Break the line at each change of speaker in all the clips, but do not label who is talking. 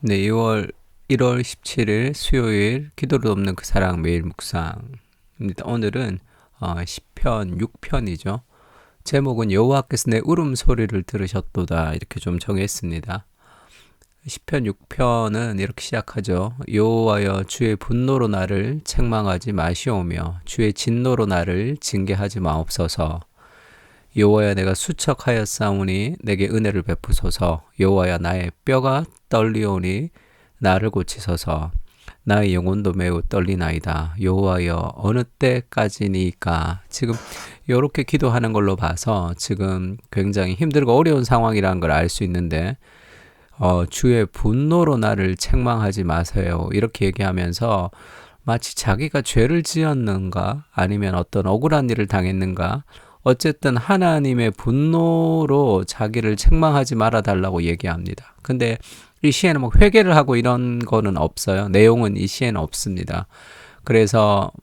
네, 1월 17일 수요일 기도를 돕는 그 사랑 매일 묵상입니다. 오늘은 시편 6편이죠. 제목은 여호와께서 내 울음소리를 들으셨도다 이렇게 좀 정했습니다. 시편 6편은 이렇게 시작하죠. 여호와여 주의 분노로 나를 책망하지 마시오며 주의 진노로 나를 징계하지 마옵소서. 여호와여 내가 수척하였사오니 내게 은혜를 베푸소서. 여호와여 나의 뼈가 떨리오니 나를 고치소서. 나의 영혼도 매우 떨리나이다. 여호와여 어느 때까지니까. 지금 이렇게 기도하는 걸로 봐서 지금 굉장히 힘들고 어려운 상황이라는 걸 알 수 있는데 주의 분노로 나를 책망하지 마세요. 이렇게 얘기하면서 마치 자기가 죄를 지었는가 아니면 어떤 억울한 일을 당했는가 어쨌든 하나님의 분노로 자기를 책망하지 말아달라고 얘기합니다. 근데 이 시에는 뭐 회개를 하고 이런 거는 없어요. 내용은 이 시에는 없습니다. 그래서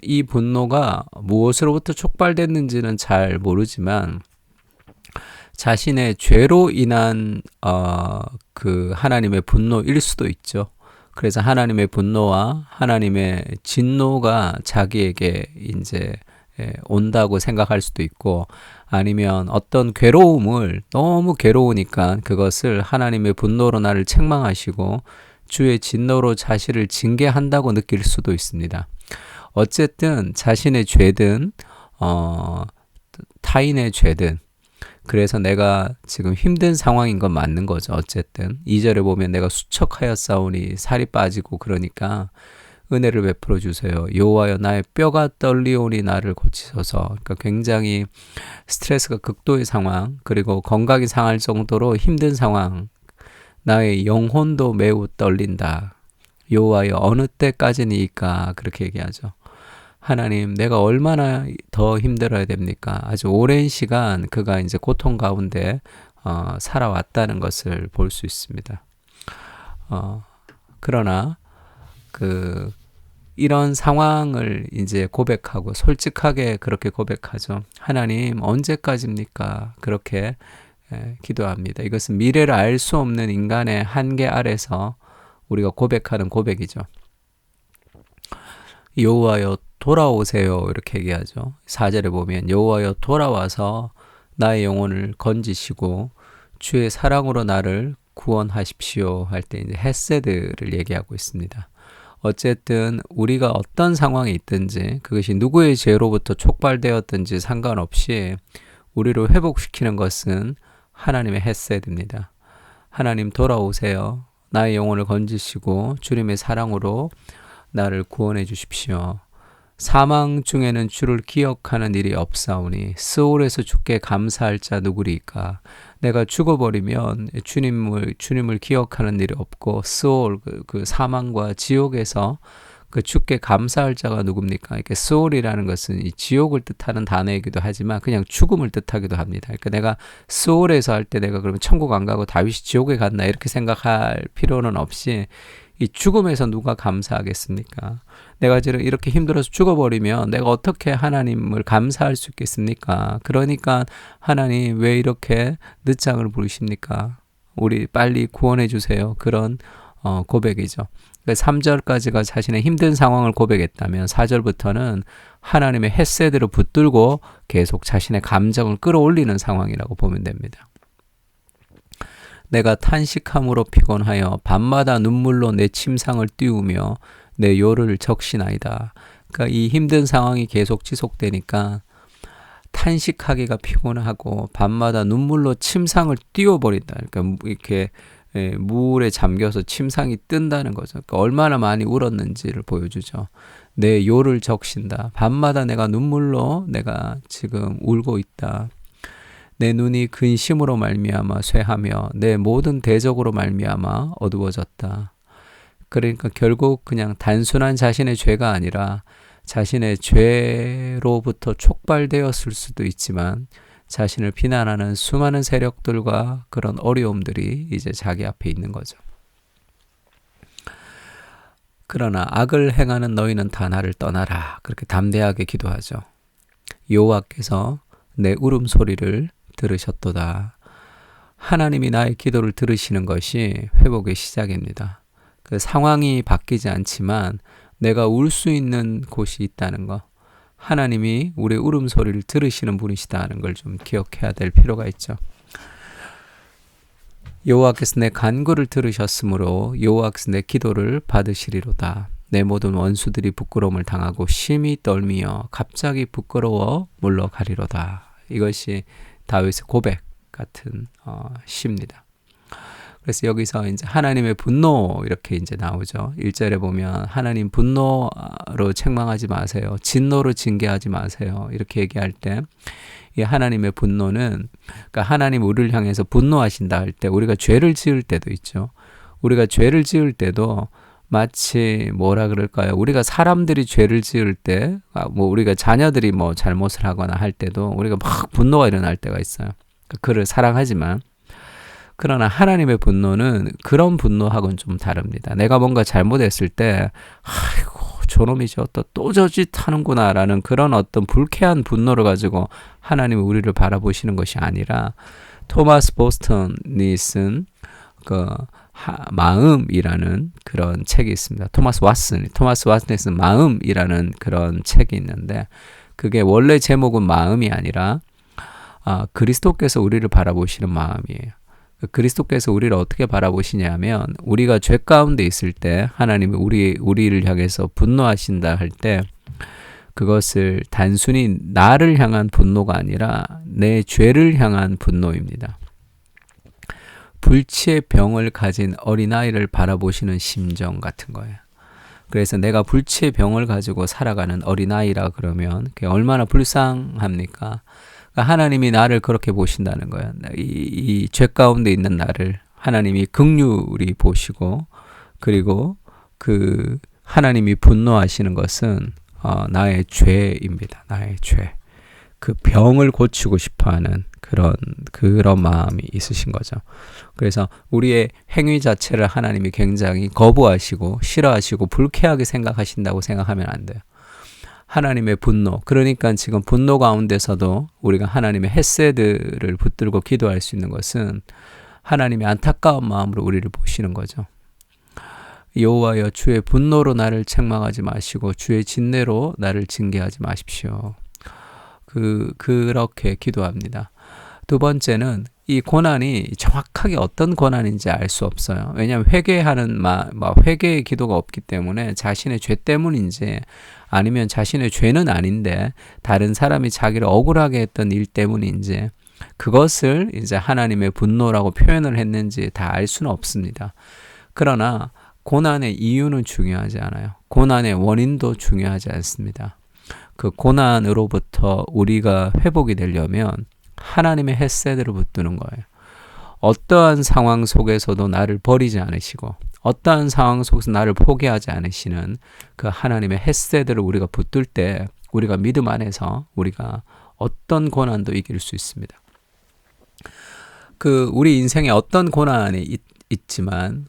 이 분노가 무엇으로부터 촉발됐는지는 잘 모르지만 자신의 죄로 인한 그 하나님의 분노일 수도 있죠. 그래서 하나님의 분노와 하나님의 진노가 자기에게 이제 온다고 생각할 수도 있고 아니면 어떤 괴로움을 너무 괴로우니까 그것을 하나님의 분노로 나를 책망하시고 주의 진노로 자신을 징계한다고 느낄 수도 있습니다. 어쨌든 자신의 죄든 타인의 죄든 그래서 내가 지금 힘든 상황인 건 맞는 거죠. 어쨌든 2절에 보면 내가 수척하였사오니 살이 빠지고 그러니까 은혜를 베풀어 주세요. 여호와여 나의 뼈가 떨리오니 나를 고치소서. 그러니까 굉장히 스트레스가 극도의 상황 그리고 건강이 상할 정도로 힘든 상황 나의 영혼도 매우 떨린다. 여호와여 어느 때까지니까 그렇게 얘기하죠. 하나님 내가 얼마나 더 힘들어야 됩니까? 아주 오랜 시간 그가 이제 고통 가운데 살아왔다는 것을 볼 수 있습니다. 그러나 이런 상황을 이제 고백하고 솔직하게 그렇게 고백하죠. 하나님 언제까지입니까? 그렇게 기도합니다. 이것은 미래를 알 수 없는 인간의 한계 아래서 우리가 고백하는 고백이죠. 여호와여 돌아오세요 이렇게 얘기하죠. 4절에 보면 여호와여 돌아와서 나의 영혼을 건지시고 주의 사랑으로 나를 구원하십시오 할 때 이제 헤세드를 얘기하고 있습니다. 어쨌든 우리가 어떤 상황에 있든지 그것이 누구의 죄로부터 촉발되었든지 상관없이 우리를 회복시키는 것은 하나님의 헤세드입니다. 하나님 돌아오세요. 나의 영혼을 건지시고 주님의 사랑으로 나를 구원해 주십시오. 사망 중에는 주를 기억하는 일이 없사오니 스올에서 주께 감사할 자 누구리까. 내가 죽어버리면 주님을 기억하는 일이 없고 스올 그 사망과 지옥에서 그 주께 감사할 자가 누굽니까? 이렇게 스올이라는 것은 이 지옥을 뜻하는 단어이기도 하지만 그냥 죽음을 뜻하기도 합니다. 그러니까 내가 스올에서 할 때 내가 그러면 천국 안 가고 다윗이 지옥에 갔나 이렇게 생각할 필요는 없이 이 죽음에서 누가 감사하겠습니까? 내가 지금 이렇게 힘들어서 죽어버리면 내가 어떻게 하나님을 감사할 수 있겠습니까? 그러니까 하나님 왜 이렇게 늦장을 부르십니까? 우리 빨리 구원해 주세요. 그런 고백이죠. 3절까지가 자신의 힘든 상황을 고백했다면 4절부터는 하나님의 헤세드를 붙들고 계속 자신의 감정을 끌어올리는 상황이라고 보면 됩니다. 내가 탄식함으로 피곤하여 밤마다 눈물로 내 침상을 띄우며 내 요를 적시나이다. 그러니까 이 힘든 상황이 계속 지속되니까 탄식하기가 피곤하고 밤마다 눈물로 침상을 띄워버린다. 그러니까 이렇게 물에 잠겨서 침상이 뜬다는 거죠. 그러니까 얼마나 많이 울었는지를 보여주죠. 내 요를 적신다. 밤마다 내가 눈물로 내가 지금 울고 있다. 내 눈이 근심으로 말미암아 쇠하며 내 모든 대적으로 말미암아 어두워졌다. 그러니까 결국 그냥 단순한 자신의 죄가 아니라 자신의 죄로부터 촉발되었을 수도 있지만 자신을 비난하는 수많은 세력들과 그런 어려움들이 이제 자기 앞에 있는 거죠. 그러나 악을 행하는 너희는 다 나를 떠나라. 그렇게 담대하게 기도하죠. 여호와께서 내 울음소리를 들으셨도다. 하나님이 나의 기도를 들으시는 것이 회복의 시작입니다. 그 상황이 바뀌지 않지만 내가 울 수 있는 곳이 있다는 거, 하나님이 우리의 울음소리를 들으시는 분이시다는 걸 좀 기억해야 될 필요가 있죠. 여호와께서 내 간구를 들으셨으므로 여호와께서 내 기도를 받으시리로다. 내 모든 원수들이 부끄러움을 당하고 심히 떨미어 갑자기 부끄러워 물러가리로다. 이것이 다윗의 고백 같은 시입니다. 그래서 여기서 이제 하나님의 분노 이렇게 이제 나오죠. 1절에 보면 하나님 분노로 책망하지 마세요. 진노로 징계하지 마세요. 이렇게 얘기할 때 이 하나님의 분노는, 그러니까 하나님 우리를 향해서 분노하신다 할 때 우리가 죄를 지을 때도 있죠. 우리가 죄를 지을 때도 마치 뭐라 그럴까요? 우리가 사람들이 죄를 지을 때, 뭐 우리가 자녀들이 뭐 잘못을 하거나 할 때도 우리가 막 분노가 일어날 때가 있어요. 그를 사랑하지만, 그러나 하나님의 분노는 그런 분노하고는 좀 다릅니다. 내가 뭔가 잘못했을 때, 아이고 저놈이 또 저짓 하는구나 라는 그런 어떤 불쾌한 분노를 가지고 하나님이 우리를 바라보시는 것이 아니라, 토마스 보스턴이 쓴 그 마음이라는 그런 책이 있습니다. 토마스 왓슨이 쓴 마음이라는 그런 책이 있는데, 그게 원래 제목은 마음이 아니라 그리스도께서 우리를 바라보시는 마음이에요. 그리스도께서 우리를 어떻게 바라보시냐면, 우리가 죄 가운데 있을 때 하나님이 우리를 향해서 분노하신다 할 때 그것을 단순히 나를 향한 분노가 아니라 내 죄를 향한 분노입니다. 불치의 병을 가진 어린아이를 바라보시는 심정 같은 거예요. 그래서 내가 불치의 병을 가지고 살아가는 어린아이라 그러면 그게 얼마나 불쌍합니까? 하나님이 나를 그렇게 보신다는 거예요. 이 죄 가운데 있는 나를 하나님이 긍휼히 보시고, 그리고 그 하나님이 분노하시는 것은 나의 죄입니다. 나의 죄. 그 병을 고치고 싶어하는 그런 마음이 있으신 거죠. 그래서 우리의 행위 자체를 하나님이 굉장히 거부하시고 싫어하시고 불쾌하게 생각하신다고 생각하면 안 돼요. 하나님의 분노, 그러니까 지금 분노 가운데서도 우리가 하나님의 헤세드를 붙들고 기도할 수 있는 것은 하나님의 안타까운 마음으로 우리를 보시는 거죠. 여호와여, 주의 분노로 나를 책망하지 마시고 주의 진노로 나를 징계하지 마십시오. 그렇게 기도합니다. 두 번째는 이 고난이 정확하게 어떤 고난인지 알 수 없어요. 왜냐하면 회개의 기도가 없기 때문에 자신의 죄 때문인지, 아니면 자신의 죄는 아닌데 다른 사람이 자기를 억울하게 했던 일 때문인지, 그것을 이제 하나님의 분노라고 표현을 했는지 다 알 수는 없습니다. 그러나 고난의 이유는 중요하지 않아요. 고난의 원인도 중요하지 않습니다. 그 고난으로부터 우리가 회복이 되려면 하나님의 헤세드를 붙드는 거예요. 어떠한 상황 속에서도 나를 버리지 않으시고, 어떠한 상황 속에서 나를 포기하지 않으시는 그 하나님의 헤세드를 우리가 붙들 때 우리가 믿음 안에서 우리가 어떤 고난도 이길 수 있습니다. 우리 인생에 어떤 고난이 있지만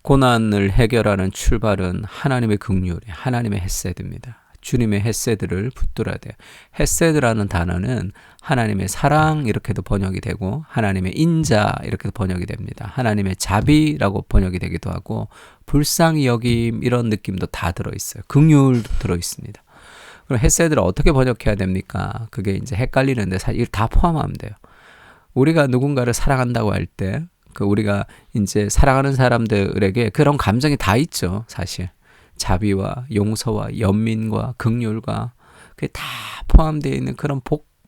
고난을 해결하는 출발은 하나님의 긍휼이, 하나님의 헤세드입니다. 주님의 헤세드를 붙들어야 돼요. 헤세드라는 단어는 하나님의 사랑 이렇게도 번역이 되고, 하나님의 인자 이렇게도 번역이 됩니다. 하나님의 자비라고 번역이 되기도 하고, 불쌍히 여김 이런 느낌도 다 들어있어요. 긍휼도 들어있습니다. 그럼 헤세드를 어떻게 번역해야 됩니까? 그게 이제 헷갈리는데 사실 다 포함하면 돼요. 우리가 누군가를 사랑한다고 할 때 우리가 이제 사랑하는 사람들에게 그런 감정이 다 있죠, 사실. 자비와 용서와 연민과 긍휼과 그게 다 포함되어 있는 그런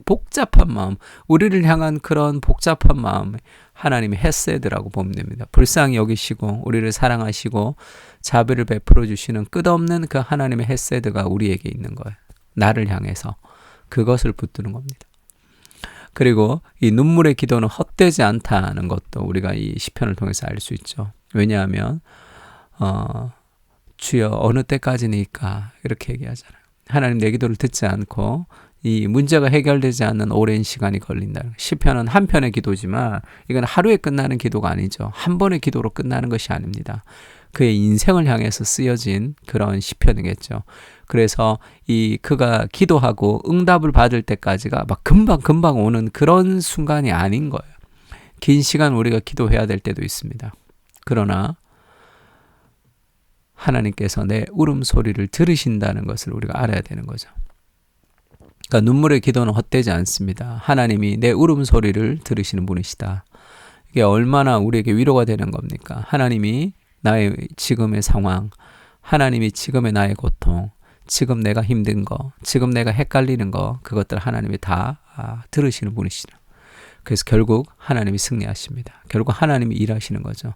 복잡한 마음, 우리를 향한 그런 복잡한 마음, 하나님의 헤세드라고 보면 됩니다. 불쌍히 여기시고 우리를 사랑하시고 자비를 베풀어 주시는 끝없는 그 하나님의 헤세드가 우리에게 있는 거예요. 나를 향해서 그것을 붙드는 겁니다. 그리고 이 눈물의 기도는 헛되지 않다는 것도 우리가 이 시편을 통해서 알 수 있죠. 왜냐하면 주여 어느 때까지니까 이렇게 얘기하잖아요. 하나님 내 기도를 듣지 않고 이 문제가 해결되지 않는 오랜 시간이 걸린다. 시편은 한 편의 기도지만 이건 하루에 끝나는 기도가 아니죠. 한 번의 기도로 끝나는 것이 아닙니다. 그의 인생을 향해서 쓰여진 그런 시편이겠죠. 그래서 그가 기도하고 응답을 받을 때까지가 막 금방 오는 그런 순간이 아닌 거예요. 긴 시간 우리가 기도해야 될 때도 있습니다. 그러나 하나님께서 내 울음소리를 들으신다는 것을 우리가 알아야 되는 거죠. 그러니까 눈물의 기도는 헛되지 않습니다. 하나님이 내 울음소리를 들으시는 분이시다. 이게 얼마나 우리에게 위로가 되는 겁니까? 하나님이 나의 지금의 상황, 하나님이 지금의 나의 고통, 지금 내가 힘든 거, 지금 내가 헷갈리는 거, 그것들 하나님이 다 들으시는 분이시다. 그래서 결국 하나님이 승리하십니다. 결국 하나님이 일하시는 거죠.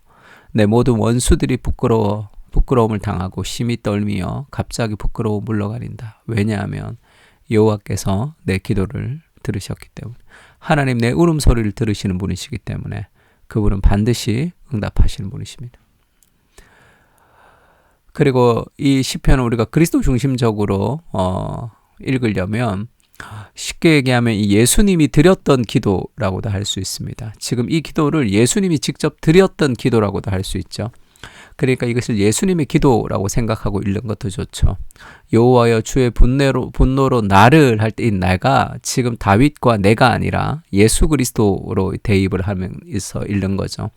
내 모든 원수들이 부끄러움을 당하고 심히 떨미어 갑자기 부끄러워 물러가린다. 왜냐하면 여호와께서 내 기도를 들으셨기 때문에, 하나님 내 울음소리를 들으시는 분이시기 때문에 그분은 반드시 응답하시는 분이십니다. 그리고 이 시편은 우리가 그리스도 중심적으로 읽으려면 쉽게 얘기하면 이 예수님이 드렸던 기도라고도 할 수 있습니다. 지금 이 기도를 예수님이 직접 드렸던 기도라고도 할 수 있죠. 그러니까 이것을 예수님의 기도라고 생각하고 읽는 것도 좋죠. 여호와여 주의 분노로 나를 할 때 이 내가 지금 다윗과 내가 아니라 예수 그리스도로 대입을 하면서 읽는 거죠.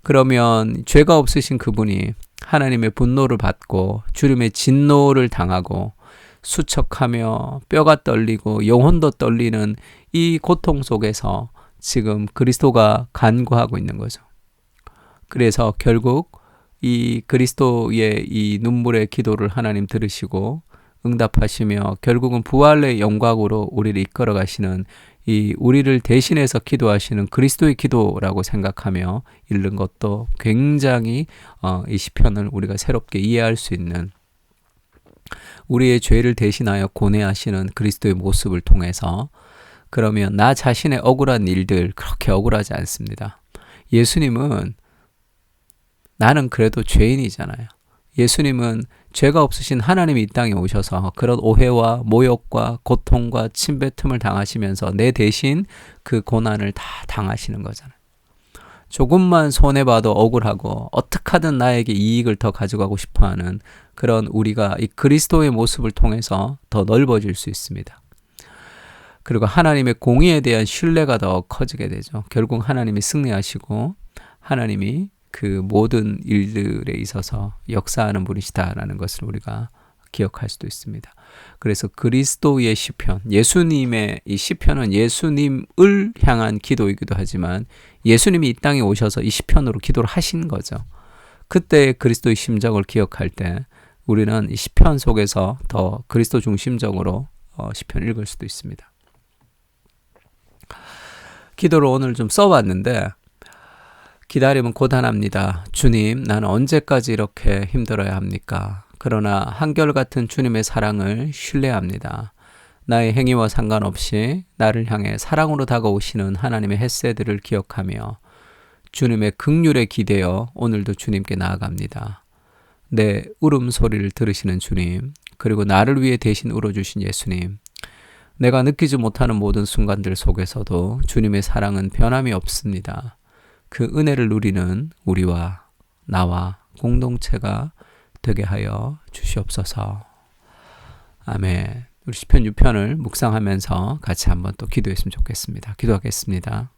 그러면 죄가 없으신 그분이 하나님의 분노를 받고 주님의 진노를 당하고 수척하며 뼈가 떨리고 영혼도 떨리는 이 고통 속에서 지금 그리스도가 간구하고 있는 거죠. 그래서 결국 이 그리스도의 이 눈물의 기도를 하나님 들으시고 응답하시며 결국은 부활의 영광으로 우리를 이끌어 가시는 이 우리를 대신해서 기도하시는 그리스도의 기도라고 생각하며 읽는 것도 굉장히 이 시편을 우리가 새롭게 이해할 수 있는, 우리의 죄를 대신하여 고뇌하시는 그리스도의 모습을 통해서, 그러면 나 자신의 억울한 일들 그렇게 억울하지 않습니다. 예수님은 나는 그래도 죄인이잖아요. 예수님은 죄가 없으신 하나님이 이 땅에 오셔서 그런 오해와 모욕과 고통과 침뱉음을 당하시면서 내 대신 그 고난을 다 당하시는 거잖아요. 조금만 손해봐도 억울하고 어떻게 하든 나에게 이익을 더 가져가고 싶어하는 그런 우리가 이 그리스도의 모습을 통해서 더 넓어질 수 있습니다. 그리고 하나님의 공의에 대한 신뢰가 더 커지게 되죠. 결국 하나님이 승리하시고 하나님이 그 모든 일들에 있어서 역사하는 분이시다라는 것을 우리가 기억할 수도 있습니다. 그래서 그리스도의 시편, 예수님의 이 시편은 예수님을 향한 기도이기도 하지만 예수님이 이 땅에 오셔서 이 시편으로 기도를 하신 거죠. 그때 그리스도의 심정을 기억할 때 우리는 이 시편 속에서 더 그리스도 중심적으로 시편을 읽을 수도 있습니다. 기도를 오늘 좀 써봤는데, 기다림은 고단합니다. 주님, 나는 언제까지 이렇게 힘들어야 합니까? 그러나 한결같은 주님의 사랑을 신뢰합니다. 나의 행위와 상관없이 나를 향해 사랑으로 다가오시는 하나님의 햇새들을 기억하며 주님의 긍휼에 기대어 오늘도 주님께 나아갑니다. 내 울음소리를 들으시는 주님, 그리고 나를 위해 대신 울어주신 예수님, 내가 느끼지 못하는 모든 순간들 속에서도 주님의 사랑은 변함이 없습니다. 그 은혜를 누리는 우리와 나와 공동체가 되게 하여 주시옵소서. 아멘. 우리 시편 6편을 묵상하면서 같이 한번 또 기도했으면 좋겠습니다. 기도하겠습니다.